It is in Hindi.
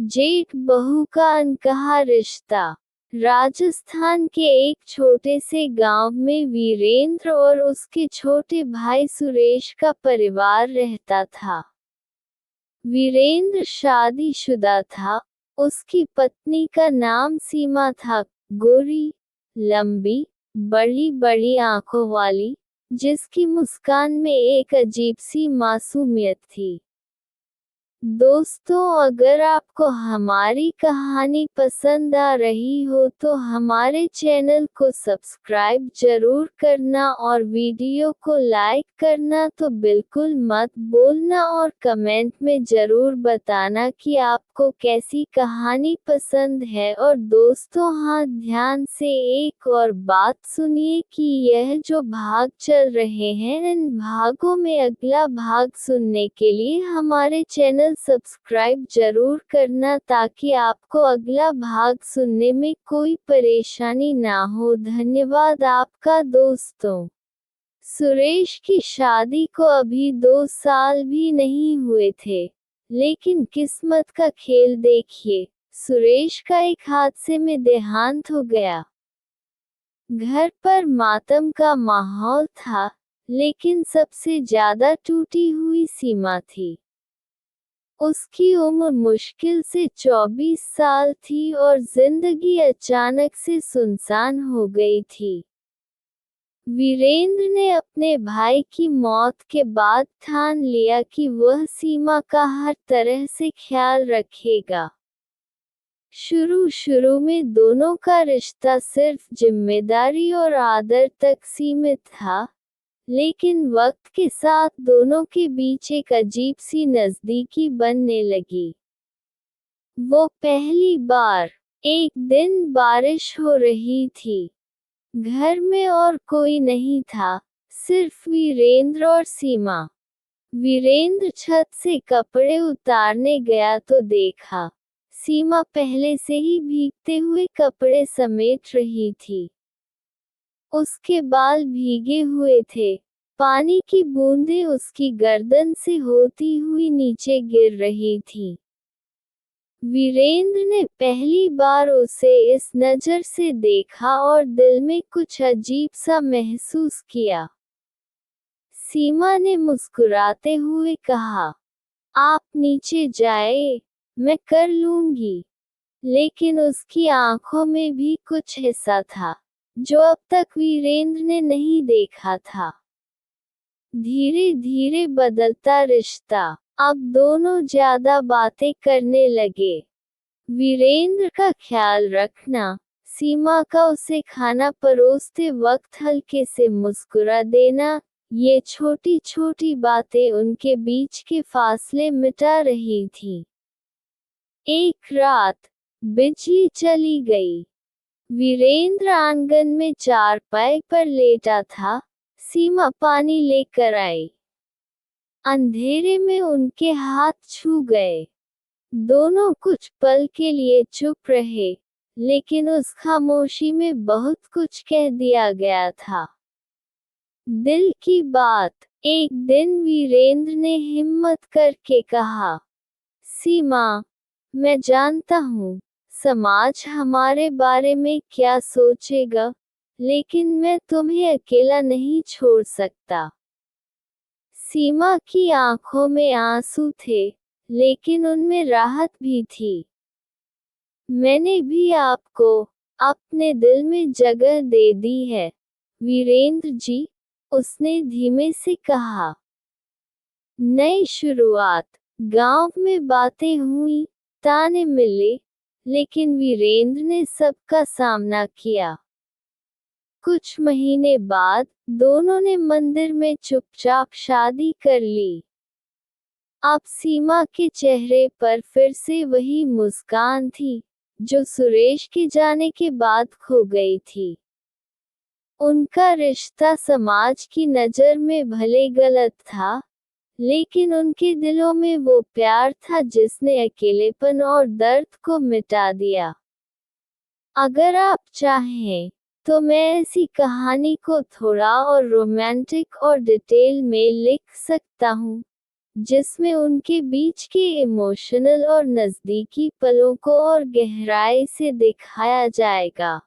जेठ बहू का अनकहा रिश्ता। राजस्थान के एक छोटे से गांव में वीरेंद्र और उसके छोटे भाई सुरेश का परिवार रहता था। वीरेंद्र शादीशुदा था। उसकी पत्नी का नाम सीमा था, गोरी, लंबी, बड़ी बड़ी आंखों वाली, जिसकी मुस्कान में एक अजीब सी मासूमियत थी। दोस्तों, अगर आपको हमारी कहानी पसंद आ रही हो तो हमारे चैनल को सब्सक्राइब जरूर करना और वीडियो को लाइक करना तो बिल्कुल मत भूलना और कमेंट में जरूर बताना कि आपको कैसी कहानी पसंद है। और दोस्तों, हाँ, ध्यान से एक और बात सुनिए कि यह जो भाग चल रहे हैं, इन भागों में अगला भाग सुनने के लिए हमारे चैनल सब्सक्राइब जरूर करना ताकि आपको अगला भाग सुनने में कोई परेशानी ना हो। धन्यवाद आपका। दोस्तों, सुरेश की शादी को अभी 2 साल भी नहीं हुए थे, लेकिन किस्मत का खेल देखिए, सुरेश का एक हादसे में देहांत हो गया। घर पर मातम का माहौल था, लेकिन सबसे ज्यादा टूटी हुई सीमा थी। उसकी उम्र मुश्किल से 24 साल थी और जिंदगी अचानक से सुनसान हो गई थी। वीरेंद्र ने अपने भाई की मौत के बाद ठान लिया कि वह सीमा का हर तरह से ख्याल रखेगा। शुरू में दोनों का रिश्ता सिर्फ जिम्मेदारी और आदर तक सीमित था, लेकिन वक्त के साथ दोनों के बीच एक अजीब सी नजदीकी बनने लगी। वो पहली बार एक दिन बारिश हो रही थी। घर में और कोई नहीं था, सिर्फ वीरेंद्र और सीमा। वीरेंद्र छत से कपड़े उतारने गया तो देखा, सीमा पहले से ही भीगते हुए कपड़े समेट रही थी। उसके बाल भीगे हुए थे, पानी की बूंदें उसकी गर्दन से होती हुई नीचे गिर रही थीं। वीरेंद्र ने पहली बार उसे इस नज़र से देखा और दिल में कुछ अजीब सा महसूस किया। सीमा ने मुस्कुराते हुए कहा, आप नीचे जाए, मैं कर लूंगी। लेकिन उसकी आंखों में भी कुछ ऐसा था जो अब तक वीरेंद्र ने नहीं देखा था। धीरे धीरे बदलता रिश्ता। अब दोनों ज्यादा बातें करने लगे। वीरेंद्र का ख्याल रखना, सीमा का उसे खाना परोसते वक्त हल्के से मुस्कुरा देना, ये छोटी छोटी बातें उनके बीच के फासले मिटा रही थीं। एक रात बिजली चली गई। वीरेंद्र आंगन में चारपाई पर लेटा था। सीमा पानी लेकर आई। अंधेरे में उनके हाथ छू गए। दोनों कुछ पल के लिए चुप रहे, लेकिन उस खामोशी में बहुत कुछ कह दिया गया था। दिल की बात। एक दिन वीरेंद्र ने हिम्मत करके कहा, सीमा, मैं जानता हूँ समाज हमारे बारे में क्या सोचेगा, लेकिन मैं तुम्हें अकेला नहीं छोड़ सकता। सीमा की आंखों में आंसू थे, लेकिन उनमें राहत भी थी। मैंने भी आपको अपने दिल में जगह दे दी है, वीरेंद्र जी, उसने धीमे से कहा। नई शुरुआत। गांव में बातें हुई, ताने मिले, लेकिन वीरेंद्र ने सबका सामना किया। कुछ महीने बाद दोनों ने मंदिर में चुपचाप शादी कर ली। अब सीमा के चेहरे पर फिर से वही मुस्कान थी, जो सुरेश के जाने के बाद खो गई थी। उनका रिश्ता समाज की नज़र में भले गलत था, लेकिन उनके दिलों में वो प्यार था जिसने अकेलेपन और दर्द को मिटा दिया। अगर आप चाहें तो मैं ऐसी कहानी को थोड़ा और रोमांटिक और डिटेल में लिख सकता हूँ, जिसमें उनके बीच के इमोशनल और नज़दीकी पलों को और गहराई से दिखाया जाएगा।